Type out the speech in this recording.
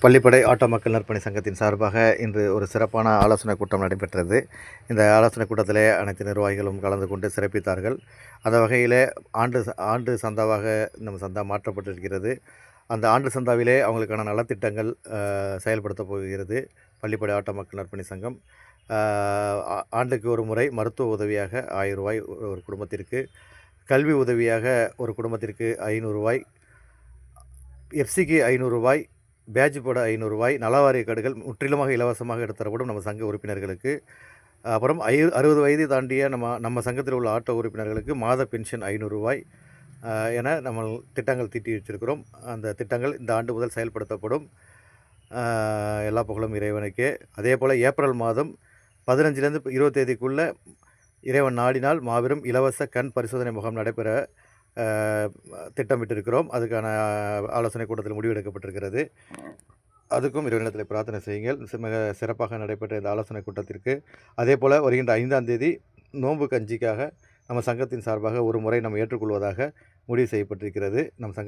பள்ளிப்படை auto மக்கள் நற்பணி சங்கத்தின் சார்பாக இன்று ஒரு சிறப்பான ஆலோசனை கூட்டம் நடைபெற்றது. இந்த ஆலோசனை கூட்டத்திலே அனைத்து நிர்வாகிகளும் கலந்து கொண்டு சிறப்பித்தார்கள். அந்த வகையிலே ஆண்டு சந்தாவாக நம்ம சந்தா மாற்றப்பட்டிருக்கிறது. அந்த ஆண்டு சந்தாவிலே அவங்களுக்கான நலத்திட்டங்கள் செயல்படுத்தப் போகிறது பள்ளிப்படை ஆட்டோ மக்கள் நற்பணி சங்கம். ஆண்டுக்கு ஒரு முறை மருத்துவ உதவியாக ரூ. 1000 ஒரு குடும்பத்திற்கு, கல்வி உதவியாக ஒரு குடும்பத்திற்கு ரூ. 500, எஃப்சிக்கு ரூ. 500, பேட்ஜ் போட ரூ. 500, நலவாரிய கார்டுகள் முற்றிலுமாக இலவசமாக எடுத்துத்தரப்படும் நம்ம சங்க உறுப்பினர்களுக்கு. அப்புறம் 60 வயது தாண்டிய நம்ம சங்கத்தில் உள்ள ஆட்டோ உறுப்பினர்களுக்கு மாத பென்ஷன் ரூ. 500 என நம்ம திட்டங்கள் தீட்டி வச்சிருக்கிறோம். அந்த திட்டங்கள் இந்த ஆண்டு முதல் செயல்படுத்தப்படும். எல்லா புகழும் இறைவனுக்கே. அதே போல் ஏப்ரல் மாதம் 15லேருந்து 20 தேதிக்குள்ளே இறைவன் நாடினால் மாபெரும் இலவச கண் பரிசோதனை முகாம் நடைபெற திட்டமிட்டிருக்கிறோம். அதுக்கான ஆலோசனை கூட்டத்தில் முடிவெடுக்கப்பட்டிருக்கிறது. அதுக்கும் இறைவனிடத்தில் பிரார்த்தனை செய்யுங்கள். மிக சிறப்பாக நடைபெற்ற இந்த ஆலோசனை கூட்டத்திற்கு அதே போல் வருகின்ற 5ஆம் தேதி நோன்பு கஞ்சிக்காக நம்ம சங்கத்தின் சார்பாக ஒரு முறை நம்ம ஏற்றுக்கொள்வதாக முடிவு செய்யப்பட்டிருக்கிறது. நம் சங்க